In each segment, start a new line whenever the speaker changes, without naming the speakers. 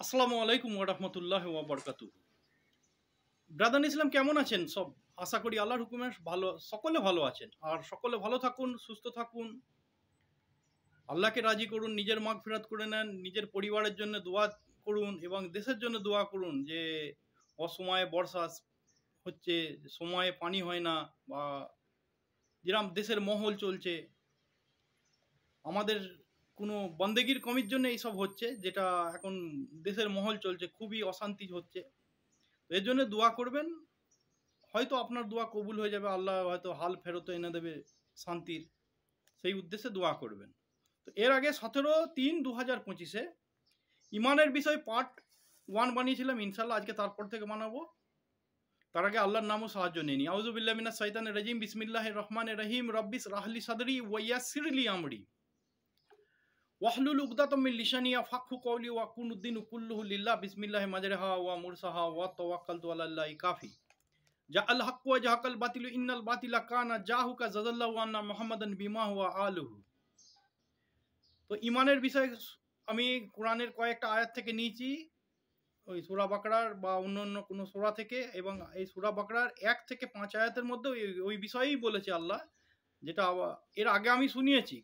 আসসালামু আলাইকুম ওয়া রাহমাতুল্লাহি ওয়া বারাকাতুহু। ব্রাদার ইসলাম কেমন আছেন সব? আশা করি আল্লাহর হুকুমে ভালো, সকলে ভালো আছেন। আর সকলে ভালো থাকুন, সুস্থ থাকুন। আল্লাহকে রাজি করুন, নিজের মাগফিরাত করে নেন, নিজের পরিবারের জন্য দোয়া করুন এবং দেশের জন্য দোয়া করুন যে অসময়ে বর্ষা হচ্ছে, সময়ে পানি হয় না, বা যেরকম দেশের মহল চলছে, আমাদের কোনো বন্দেগীর কমির জন্য এইসব হচ্ছে, যেটা এখন দেশের মহল চলছে, খুবই অশান্তি হচ্ছে। এর জন্য দোয়া করবেন, হয়তো আপনার দোয়া কবুল হয়ে যাবে, আল্লাহ হয়তো হাল ফেরত এনে দেবে শান্তির, সেই উদ্দেশ্যে দোয়া করবেন। তো এর আগে 17-3-2025 ইমানের বিষয় পার্ট 1 বানিয়েছিলাম, ইনশাল্লাহ আজকে তারপর থেকে বানাবো। তার আগে আল্লাহর নামও সাহায্য নিয়ে নিই। আউযু বিল্লাহি মিনাশ শাইতানির রাজিম, বিসমিল্লাহির রহমানির রহিম, রব্বিস রাহলি সাদরি ওয়া ইয়াসসিরলি আমরি ওয়াহলুল উকদাতাম মিন লিসানি ইয়াফকাহু কওলি ওয়া কুনুদ্দিন কুল্লুহু লিল্লাহ বিসমিল্লাহি মাজরিহা ওয়া মুরসাহা ওয়া তাওয়াক্কালতু আলাল্লাহি কাফি। জাআল হক ওয়া জাহাকাল বাতিলু ইন্নাল বাতিলা কানা জাহুকা জাযাল্লাহু আন্না মুহাম্মাদান বিমা হুয়া আলুহু। তো ইমানের বিষয়ে আমি কোরআনের কয়েকটা আয়াত থেকে নিয়েছি, ওই সূরা বাকরার বা অন্য কোনো সূরা থেকে, এবং এই সূরা বাকরার 1 থেকে 5 আয়াতের মধ্যে ওই বিষয়েই বলেছে আল্লাহ, যেটা এর আগে আমি শুনিয়েছি,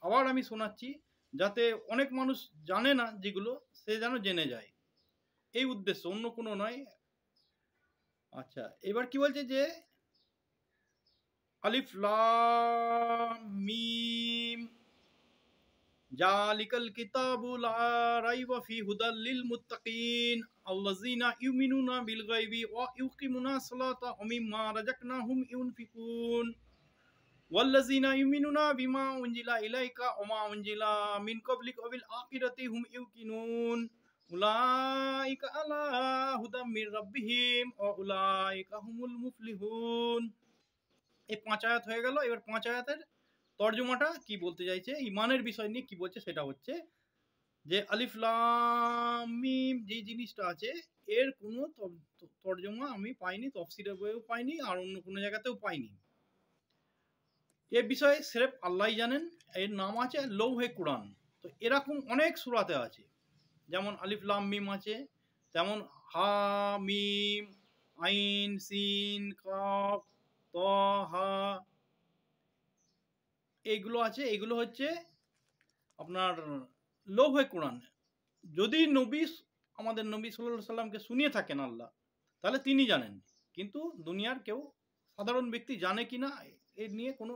আবার আমি শোনাচ্ছি, যাতে অনেক মানুষ জানে না যেগুলো, সে যেন জেনে যায়, এই উদ্দেশ্য, অন্য কোনো নয়। আচ্ছা, এবার কি বলছে যে আলিফ লাম মিম জালিকাল কিতাবু লা রাইবা ফি হুদাল লিল মুত্তাকিন আল্লাযিনা ইউমিনুনা বিল গায়বি ওয়া ইউকিমুনাস সালাতা ওয়া মিম্মা রাযাকনাহুম ইউনফিকুন ওয়াল্লাযিনা ইউমিনুনা বিমা উনজিলা ইলাইকা ওয়া মা উনজিলা মিন ক্বাবলিকা ওয়া বিল আখিরাতি হুম ইউকিনুন উলাইকা আলা হুদাম মির রাব্বিহিম ওয়া উলাইকা হুমুল মুফলিহুন। এই 5 আয়াত হয়ে গেল। এবার 5 আয়াতের তর্জমাটা কি বলতে চাইছে, ইমানের বিষয় নিয়ে কি বলছে, সেটা হচ্ছে যে আলিফ লাম মিম যে জিনিসটা আছে, এর কোনো তর্জমা আমি পাইনি, তাফসীরের বইয়েও পাইনি, আর অন্য কোনো জায়গাতেও পাইনি। এ বিষয়ে সির্ফ আল্লাহই জানেন। এর নাম আছে লৌহে কুরআন। তো এরকম অনেক সূরাতে আছে, যেমন আলিফ লাম মিম আছে, তেমন হা মিম আইন সিন কাফ ত হা, এইগুলো আছে। এগুলো হচ্ছে আপনার লৌহে কোরআন। যদি নবী, আমাদের নবী সাল্লাল্লাহু আলাইহি সাল্লামকে শুনিয়ে থাকেন আল্লাহ, তাহলে তিনি জানেন, কিন্তু দুনিয়ার কেউ, সাধারণ ব্যক্তি জানে কিনা এর নিয়ে কোনো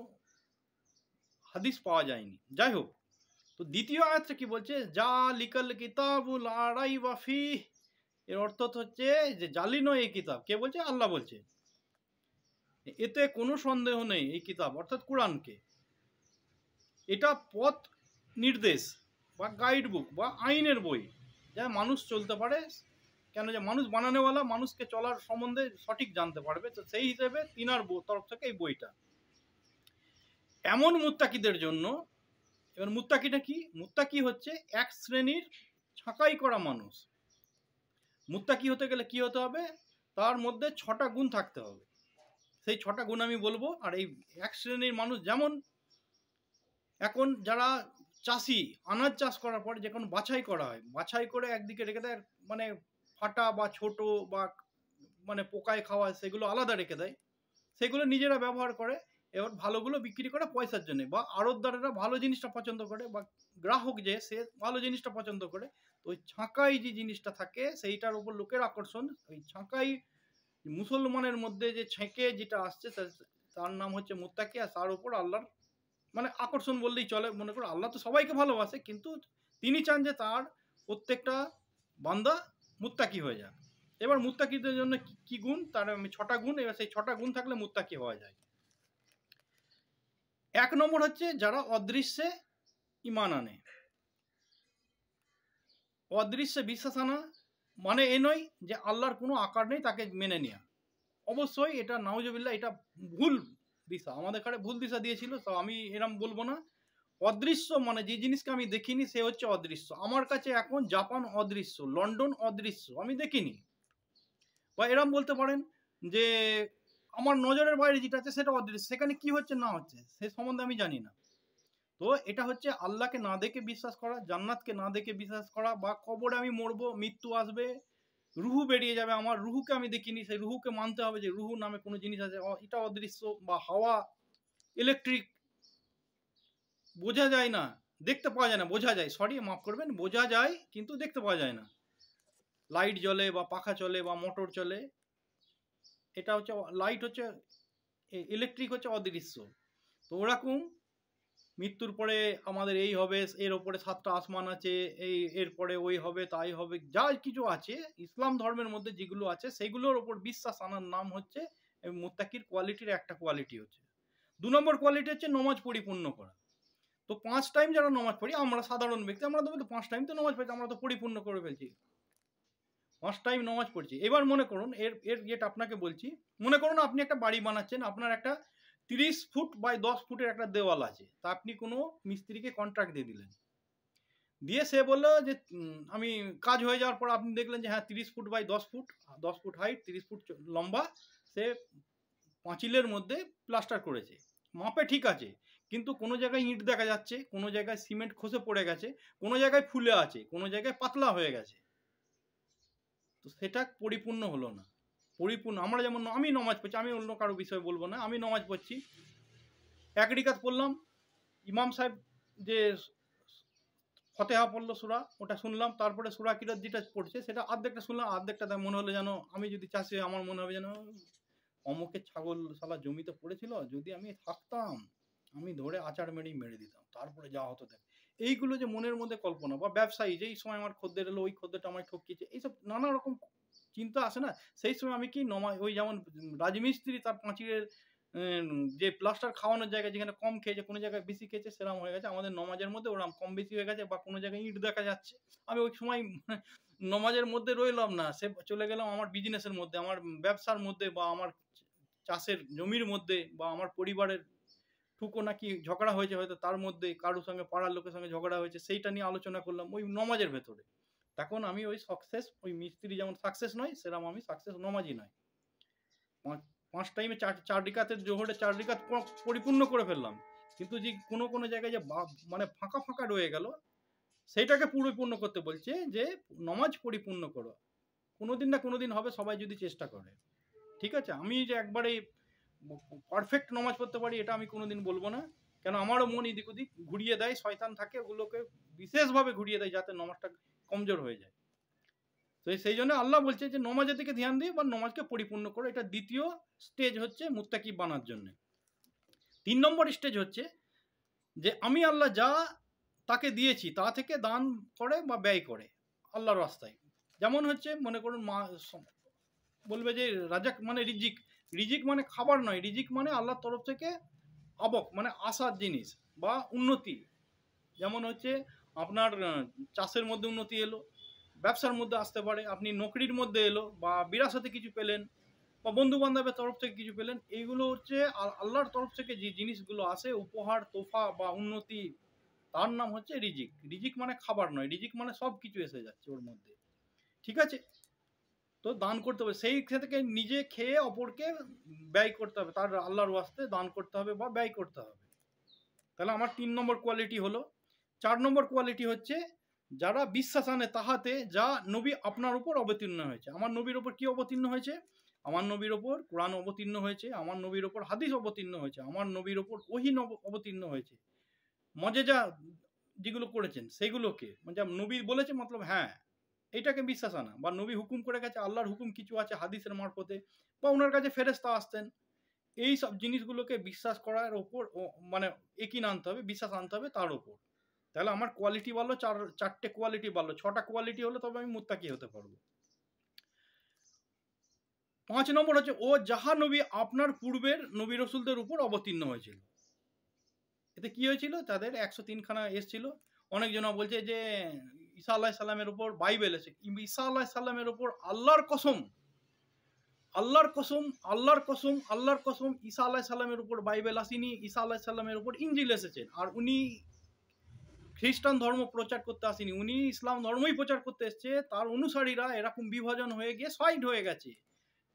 হাদিস পাওয়া যায়নি। যাই হোক, তো দ্বিতীয় আয়াতটা কি বলছে, জালিকাল কিতাবুল লা রাইবা ফিহ, এর অর্থ হচ্ছে যে জালি নয় এই কিতাব। কে বলছে? আল্লাহ বলছে। এতে কোনো সন্দেহ নেই, এই কিতাব অর্থাৎ কোরআনকে, এটা পথ নির্দেশ বা গাইড বুক বা আইনের বই, যা মানুষ চলতে পারে, কেন যে মানুষ বানানোওয়ালা মানুষকে চলার সম্বন্ধে সঠিক জানতে পারবে। তো সেই হিসেবে তিনার তরফ থেকে এই বইটা এমন মুত্তাকিদের জন্য। এবার মুত্তাকিটা কি? মুত্তাকি হচ্ছে এক শ্রেণীর ছাঁকাই করা মানুষ। মুত্তাকি হতে গেলে কি হতে হবে? তার মধ্যে 6টা গুণ থাকতে হবে। সেই 6টা গুণ আমি বলবো। আর এই এক শ্রেণীর মানুষ, যেমন এখন যারা চাষি, আনাজ চাষ করার পর যখন বাছাই করা হয়, বাছাই করে একদিকে রেখে দেয়, মানে ফাটা বা ছোট বা মানে পোকায় খাওয়া, সেগুলো আলাদা রেখে দেয়, সেগুলো নিজেরা ব্যবহার করে। এবার ভালোগুলো বিক্রি করে পয়সার জন্য, বা আড়তদারেরা ভালো জিনিসটা পছন্দ করে, বা গ্রাহক যে সে ভালো জিনিসটা পছন্দ করে। তো ওই ছাঁকাই যে জিনিসটা থাকে, সেইটার উপর লোকের আকর্ষণ। ওই ছাঁকাই মুসলমানের মধ্যে যে ছেঁকে যেটা আসছে, তার নাম হচ্ছে মুত্তাকি। আর তার উপর আল্লাহর মানে আকর্ষণ বললেই চলে। মনে করো আল্লাহ তো সবাইকে ভালোবাসে, কিন্তু তিনি চান যে তার প্রত্যেকটা বান্দা মুত্তাকি হয়ে যাক। এবার মুত্তাকিদের জন্য কি গুণ, তার আমি 6টা গুণ, এবার সেই 6টা গুণ থাকলে মুত্তাকি হওয়া যায়। 1 নম্বর হচ্ছে যারা অদৃশ্যে ঈমান আনে। অদৃশ্যে বিশ্বাস আনা মানে এ নয় যে আল্লাহর কোনো আকার নেই, তাকে মেনে নেওয়া। অবশ্যই এটা নাউজুবিল্লাহ, এটা ভুল দিশা, আমাদের কাছে ভুল দিশা দিয়েছিল, তো আমি এরম বলবো না। অদৃশ্য মানে যে জিনিসকে আমি দেখিনি, সে হচ্ছে অদৃশ্য। আমার কাছে এখন জাপান অদৃশ্য, লন্ডন অদৃশ্য, আমি দেখিনি। বা এরম বলতে পারেন যে আমার নজরের বাইরে যেটা আছে সেটা অদৃশ্য, সেখানে কি হচ্ছে না হচ্ছে সে সম্বন্ধে আমি জানি না। তো এটা হচ্ছে আল্লাহকে না দেখে বিশ্বাস করা, জান্নাতকে না দেখে বিশ্বাস করা, বা কবরে আমি মরবো, মৃত্যু আসবে, রুহু বেরিয়ে যাবে, আমার রুহুকে আমি দেখিনি, সেই রুহুকে মানতে হবে যে রুহু নামে কোনো জিনিস আছে, এটা অদৃশ্য, বা হাওয়া, ইলেকট্রিক, বোঝা যায় না, দেখতে পাওয়া যায় না, বোঝা যায়, সরি মাফ করবেন, বোঝা যায় কিন্তু দেখতে পাওয়া যায় না, লাইট জ্বলে বা পাখা চলে বা মোটর চলে, এটা হচ্ছে লাইট, হচ্ছে ইলেকট্রিক, হচ্ছে অদৃশ্য। তো ওরকম মৃত্যুর পরে আমাদের এই হবে, এর ওপরে 7টা আসমান আছে, এরপরে ওই হবে, তাই হবে, যা কিছু আছে ইসলাম ধর্মের মধ্যে যেগুলো আছে সেগুলোর ওপর বিশ্বাস আনার নাম হচ্ছে মুত্তাকির কোয়ালিটির একটা কোয়ালিটি হচ্ছে। 2 নম্বর কোয়ালিটি হচ্ছে নমাজ পরিপূর্ণ করা। তো 5 টাইম যারা নমাজ পড়ি, আমরা সাধারণ ব্যক্তি, আমরা তো 5 টাইম তো নমাজ পড়ছি, আমরা তো পরিপূর্ণ করে ফেলছি, 5 টাইম নমাজ পড়ছি। এবার মনে করুন এর যেটা আপনাকে বলছি, মনে করুন আপনি একটা বাড়ি বানাচ্ছেন, আপনার একটা 30 ফুট বাই 10 ফুটের একটা দেওয়াল আছে, তা আপনি কোনো মিস্ত্রিকে কন্ট্রাক্ট দিয়ে দিলেন, দিয়ে সে বললো যে আমি কাজ হয়ে যাওয়ার পর আপনি দেখলেন যে হ্যাঁ 30 foot by 10 foot, 10 foot height, 30 foot লম্বা, সে পাঁচিলের মধ্যে প্লাস্টার করেছে, মাপে ঠিক আছে, কিন্তু কোনো জায়গায় ইট দেখা যাচ্ছে, কোনো জায়গায় সিমেন্ট খসে পড়ে গেছে, কোনো জায়গায় ফুলে আছে, কোনো জায়গায় পাতলা হয়ে গেছে, তো সেটা পরিপূর্ণ হলো না। পরিপূর্ণ, আমরা যেমন আমি নমাজ পড়ছি, আমি অন্য কারো বিষয়ে বলবো না, আমি নমাজ পড়ছি, 1 রিকাত পড়লাম, ইমাম সাহেব যে ফতেহা পড়লো সূরা, ওটা শুনলাম, তারপরে সূরা কিরাত যেটা পড়ছে সেটা অর্ধেকটা শুনলাম, অর্ধেকটা মনে হলো যেন, আমি যদি চাষি হই আমার মনে হবে যেন অমুকের ছাগল শালা জমিতে পড়েছিল, যদি আমি থাকতাম আমি ধরে আচার মেরেই মেরে দিতাম, তারপরে যা হতো দেখ। এইগুলো যে মনের মধ্যে কল্পনা, বা ব্যবসায়ী যেই সময় আমার খদ্দের এলো, ওই খদ্দেরটা আমায় ঠকিয়েছে, এইসব নানা রকম চিন্তা আসে না, সেই সময় আমি কি ওই যেমন রাজমিস্ত্রি তার পাঁচিলের যে প্লাস্টার খাওয়ানোর জায়গায় যেখানে কম খেয়েছে, কোনো জায়গায় বেশি খেয়েছে, সেরকম হয়ে গেছে আমাদের নমাজের মধ্যে, ওরকম কম বেশি হয়ে গেছে, বা কোনো জায়গায় ইট দেখা যাচ্ছে, আমি ওই সময় নমাজের মধ্যে রইলাম না, সে চলে গেলাম আমার বিজনেসের মধ্যে, আমার ব্যবসার মধ্যে, বা আমার চাষের জমির মধ্যে, বা আমার পরিবারের টুকো নাকি ঝগড়া হয়েছে হয়তো তার মধ্যে, কারোর সঙ্গে পাড়ার লোকের সঙ্গে ঝগড়া হয়েছে, সেইটা নিয়ে আলোচনা করলাম ওই নমাজের ভেতরে, তখন আমি ওই সাকসেস, ওই মিস্ত্রি যেমন সাকসেস নয়, সেরকম আমি সাকসেস নমাজি নয়। 5 টাইমে 4 রিকাতের জোহরে 4 রিকাত পরিপূর্ণ করে ফেললাম, কিন্তু যে কোনো জায়গায় যে মানে ফাঁকা ফাঁকা রয়ে গেল, সেইটাকে পরিপূর্ণ করতে বলছে, যে নমাজ পরিপূর্ণ করো, কোনোদিন না কোনোদিন হবে, সবাই যদি চেষ্টা করে। ঠিক আছে, আমি যে একবারে পারফেক্ট নমাজ পড়তে পারি এটা আমি কোনোদিন বলবো না, কেন আমারও মন এদিক ওদিক ঘুরিয়ে দেয়, শয়তান থাকে, ওগুলোকে বিশেষভাবে ঘুরিয়ে দেয় যাতে নমাজটা কমজোর হয়ে যায়। তো সেই জন্য আল্লাহ বলছে যে নমাজের দিকে ধ্যান দিয়ে বা নমাজকে পরিপূর্ণ করো, এটা দ্বিতীয় স্টেজ হচ্ছে মুত্তাকি বানার জন্য। 3 নম্বর স্টেজ হচ্ছে যে আমি আল্লাহ যা তাকে দিয়েছি তা থেকে দান করে বা ব্যয় করে আল্লাহর রাস্তায়। যেমন হচ্ছে মনে করুন বলবে যে রাজাক মানে রিজিক, রিজিক মানে খাবার নয়, রিজিক মানে আল্লাহর তরফ থেকে আবক মানে আসার জিনিস বা উন্নতি। যেমন হচ্ছে আপনার চাষের মধ্যে উন্নতি এলো, ব্যবসার মধ্যে আসতে পারে, আপনি নকরির মধ্যে এলো, বা বিরাসতে কিছু পেলেন, বা বন্ধু বান্ধবের তরফ থেকে কিছু পেলেন, এইগুলো হচ্ছে আল্লাহর তরফ থেকে যে জিনিসগুলো আসে, উপহার, তোফা বা উন্নতি, তার নাম হচ্ছে রিজিক। রিজিক মানে খাবার নয়, রিজিক মানে সব কিছু এসে যাচ্ছে ওর মধ্যে। ঠিক আছে, তো দান করতে হবে, সেই থেকে নিজে খেয়ে অপরকে ব্যয় করতে হবে, তার আল্লাহর ওয়াস্তে দান করতে হবে বা ব্যয় করতে হবে। তাহলে আমার 3 নম্বর কোয়ালিটি হলো। 4 নম্বর কোয়ালিটি হচ্ছে যারা বিশ্বাস আনে তাহাতে যা নবী আপনার উপর অবতীর্ণ হয়েছে। আমার নবীর ওপর কি অবতীর্ণ হয়েছে? আমার নবীর ওপর কোরআন অবতীর্ণ হয়েছে, আমার নবীর ওপর হাদিস অবতীর্ণ হয়েছে, আমার নবীর ওপর ওহী অবতীর্ণ হয়েছে, মজেজা যেগুলো করেছেন সেগুলোকে, মানে নবী বলেছে মতলব হ্যাঁ এটাকে বিশ্বাস আনা, বা নবী হুকুম করে গেছে, আল্লাহর হুকুম কিছু আছে হাদিসের মারফতে, বা ওনার কাছে ফেরেশতা আসতেন, এই সব জিনিসগুলোকে বিশ্বাস করার ওপর মানে একই আনতে হবে, বিশ্বাস আনতে হবে তার ওপর। তাহলে আমার কোয়ালিটি বাড়লো, 4টে কোয়ালিটি বাড়লো, 6টা কোয়ালিটি হলো, তবে আমি মুত্তাকি হতে পারবো। 5 নম্বর হচ্ছে ও যাহা নবী আপনার পূর্বের নবী রসুলদের উপর অবতীর্ণ হয়েছিল। এতে কি হয়েছিল? তাদের 103 খানা এসছিল। অনেকজনা বলছে যে ঈসা আলাইহিস সালামের উপর বাইবেল এসে, ঈসা আলাইহিস সালামের উপর আল্লাহর কসম, আল্লাহর কসম, আল্লাহর কসম, আল্লাহর কসম, ঈসা আলাইহিস সালামের উপর বাইবেল আসেনি, ঈসা আলাইহিস সালামের উপর ইনজিল এসেছে। আর উনি খ্রিস্টান ধর্ম প্রচার করতে আসেনি, উনি ইসলাম ধর্মই প্রচার করতে এসছে। তার অনুসারীরা এরকম বিভাজন হয়ে গিয়ে সাইড হয়ে গেছে।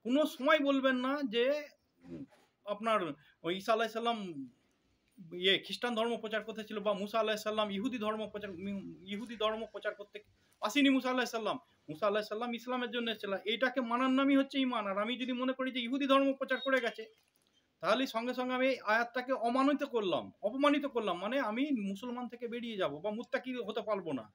কোনো সময় বলবেন না যে আপনার ওই ঈসা আলাইহিস সালাম খ্রিস্টান ধর্ম প্রচার করতে ছিল, বা মুসা আলাহিসাল্লাম ইহুদি ধর্ম প্রচার করতে আসেনি মুসা আলাহিসাল্লাম। মুসা আলাহিসাল্লাম ইসলামের জন্য এসেছিল। এইটাকে মানার নামই হচ্ছে ইমান। আর আমি যদি মনে করি যে ইহুদি ধর্ম প্রচার করে গেছে, তাহলে সঙ্গে সঙ্গে আমি এই আয়াতটাকে অপমানিত করলাম, মানে আমি মুসলমান থেকে বেরিয়ে যাব বা মুত্তাকি হতে পারবো না।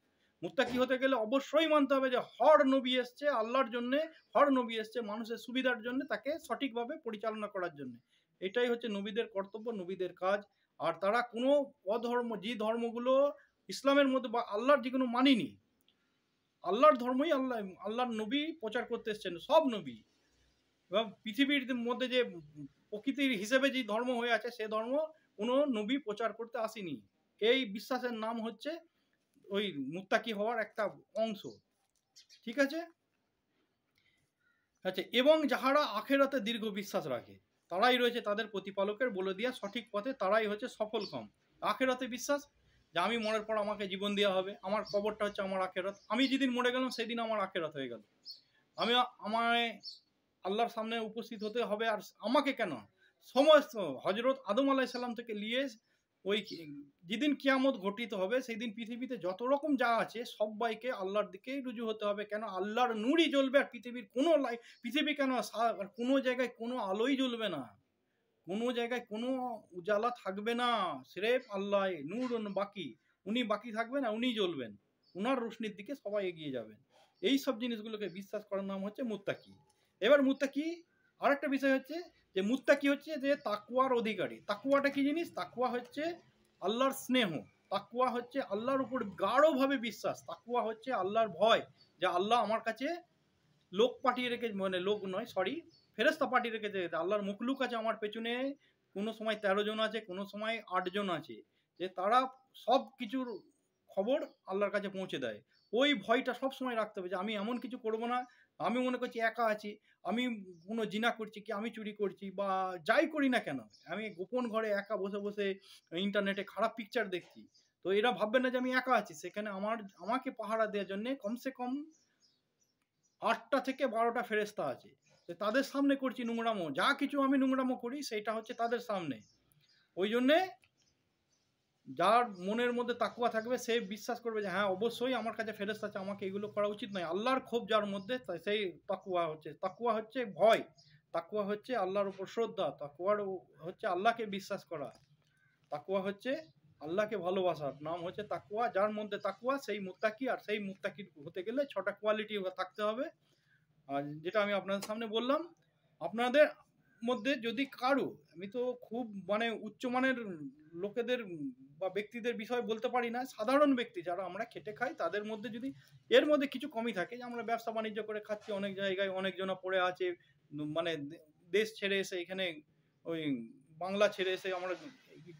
মুত্তাকি হতে গেলে অবশ্যই মানতে হবে যে হর নবী এসছে আল্লাহর জন্য, হর নবী এসছে মানুষের সুবিধার জন্য, তাকে সঠিকভাবে পরিচালনা করার জন্য। এটাই হচ্ছে নবীদের কর্তব্য, নবীদের কাজ। আর তারা কোনো যে ধর্মগুলো ইসলামের মধ্যে বা আল্লাহর যেগুলো মানিনি, আল্লাহর ধর্মই আল্লাহর নবী প্রচার করতে এসছেন, সব নবী। এবং পৃথিবীর মধ্যে যে প্রকৃতির হিসেবে যে ধর্ম হয়ে আছে, সে ধর্ম কোনো নবী প্রচার করতে আসেনি। এই বিশ্বাসের নাম হচ্ছে ওই মুত্তাকি হওয়ার একটা অংশ। ঠিক আছে? আচ্ছা, এবং যাহারা আখেরাতে দীর্ঘ বিশ্বাস রাখে, তারাই রয়েছে তাদের প্রতিপালকের বলে দিয়া সঠিক পথে, তারাই হচ্ছে সফলকাম। আখেরাতে বিশ্বাস, যে আমি মরার পর আমাকে জীবন দেওয়া হবে, আমার কবরটা হচ্ছে আমার আখেরাত, আমি যেদিন মরে গেলাম সেদিন আমার আখেরাত হয়ে গেল। আমায় আল্লাহর সামনে উপস্থিত হতে হবে। আর আমাকে কেন, সমস্ত হজরত আদম আলাইসাল্লাম থেকে নিয়ে ওই যেদিন কিয়ামত ঘটিত হবে, সেই দিন পৃথিবীতে যত রকম যা আছে সবাইকে আল্লাহর দিকেই রুজু হতে হবে। কেন, আল্লাহর নূরই জ্বলবে। আর পৃথিবীর কোনো পৃথিবী কেন, কোনো জায়গায় কোনো আলোই জ্বলবে না, কোনো জায়গায় কোনো উজালা থাকবে না, সিরেফ আল্লাহ নূর বাকি, উনি বাকি থাকবেন আর উনি জ্বলবেন, উনার রোশনির দিকে সবাই এগিয়ে যাবেন। এই সব জিনিসগুলোকে বিশ্বাস করার নাম হচ্ছে মুত্তাকি। এবার মুত্তাকি আরেকটা বিষয় হচ্ছে যে মুত্তাকি হচ্ছে যে তাকওয়ার অধিকারী। তাকওয়াটা কি জিনিস? তাকওয়া হচ্ছে আল্লাহর স্নেহ, তাকওয়া হচ্ছে আল্লাহর উপর গাঢ়ভাবে বিশ্বাস, তাকওয়া হচ্ছে আল্লাহর ভয়, যে আল্লাহ আমার কাছে লোক পাঠিয়ে রেখে, মানে লোক নয় সরি, ফেরেস্তা পাঠিয়ে রেখেছে, আল্লাহর মুখলুক আছে আমার পেছনে, কোনো সময় 13 জন আছে, কোনো সময় 8 জন আছে, যে তারা সব কিছুর খবর আল্লাহর কাছে পৌঁছে দেয়। ওই ভয়টা সব সময় রাখতে হবে যে আমি এমন কিছু করব না, আমি মনে করছি একা আছি, আমি কোনো জিনা করছি কি, আমি চুরি করছি বা যাই করি না কেন, আমি গোপন ঘরে একা বসে বসে ইন্টারনেটে খারাপ পিকচার দেখছি, তো এরা ভাববে না যে আমি একা আছি। সেখানে আমাকে পাহারা দেওয়ার জন্য কমসে কম 8টা থেকে 12টা ফেরেস্তা আছে। তাদের সামনে করছি নোংরামো, যা কিছু আমি নোংরামো করি সেটা হচ্ছে তাদের সামনে। ওই জন্যে যার মনের মধ্যে তাকওয়া থাকবে, সে বিশ্বাস করবে যে হ্যাঁ অবশ্যই আমার কাছে ফেরেশতা আছে, আমাকে এগুলো করা উচিত নয়। আল্লাহর ক্ষোভ যার মধ্যে, সেই তাকওয়া হচ্ছে ভয়, তাকওয়া হচ্ছে আল্লাহর উপর শ্রদ্ধা, তাকওয়া হচ্ছে আল্লাহকে বিশ্বাস করা, তাকওয়া হচ্ছে আল্লাহকে ভালোবাসার নাম হচ্ছে তাকওয়া। যার মধ্যে তাকওয়া সেই মুত্তাকি। আর সেই মুত্তাকি হতে গেলে 6টা কোয়ালিটি থাকতে হবে। আর যেটা আমি আপনাদের সামনে বললাম, আপনাদের মধ্যে যদি কারো, আমি তো খুব মানে উচ্চমানের লোকেদের বা ব্যক্তিদের বিষয় বলতে পারি না, সাধারণ ব্যক্তি যারা আমরা খেটে খাই, তাদের মধ্যে যদি এর মধ্যে কিছু কমই থাকে, যে আমরা ব্যবসা বাণিজ্য করে খাচ্ছি, অনেক জায়গায় অনেকজনা পড়ে আছে, মানে দেশ ছেড়ে এসে এখানে ওই বাংলা ছেড়ে এসে আমরা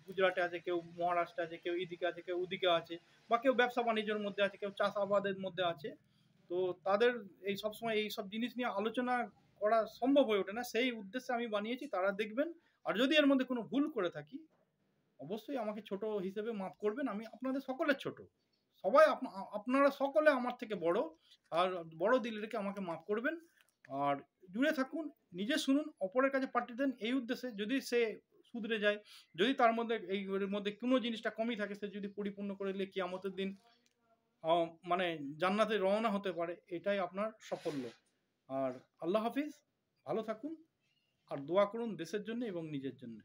গুজরাটে আছে, কেউ মহারাষ্ট্রে আছে, কেউ এদিকে আছে, কেউ ওদিকে আছে, বা কেউ ব্যবসা বাণিজ্যের মধ্যে আছে, কেউ চাষাবাদের মধ্যে আছে। তো তাদের এই সব সময় এই সব জিনিস নিয়ে আলোচনা করা সম্ভব হয়ে ওঠে না, সেই উদ্দেশ্যে আমি বানিয়েছি, তারা দেখবেন। আর যদি এর মধ্যে কোনো ভুল করে থাকি, অবশ্যই আমাকে ছোট হিসেবে মাফ করবেন, আমি আপনাদের সকলের ছোট, সবাই আপনারা সকলে আমার থেকে বড়, আর বড় দিল রেখে আমাকে মাফ করবেন। আর জুড়ে থাকুন, নিজে শুনুন, অপরের কাছে পাঠিয়ে দেন, এই উদ্দেশ্যে যদি সে শুধরে যায়, যদি তার মধ্যে এর মধ্যে কোনো জিনিসটা কমই থাকে, সে যদি পরিপূর্ণ করে নিলে কিয়ামতের দিন মানে জান্নাতে রওনা হতে পারে, এটাই আপনার সাফল্য। আর আল্লাহ হাফিজ, ভালো থাকুন, আর দোয়া করুন দেশের জন্য এবং নিজের জন্য।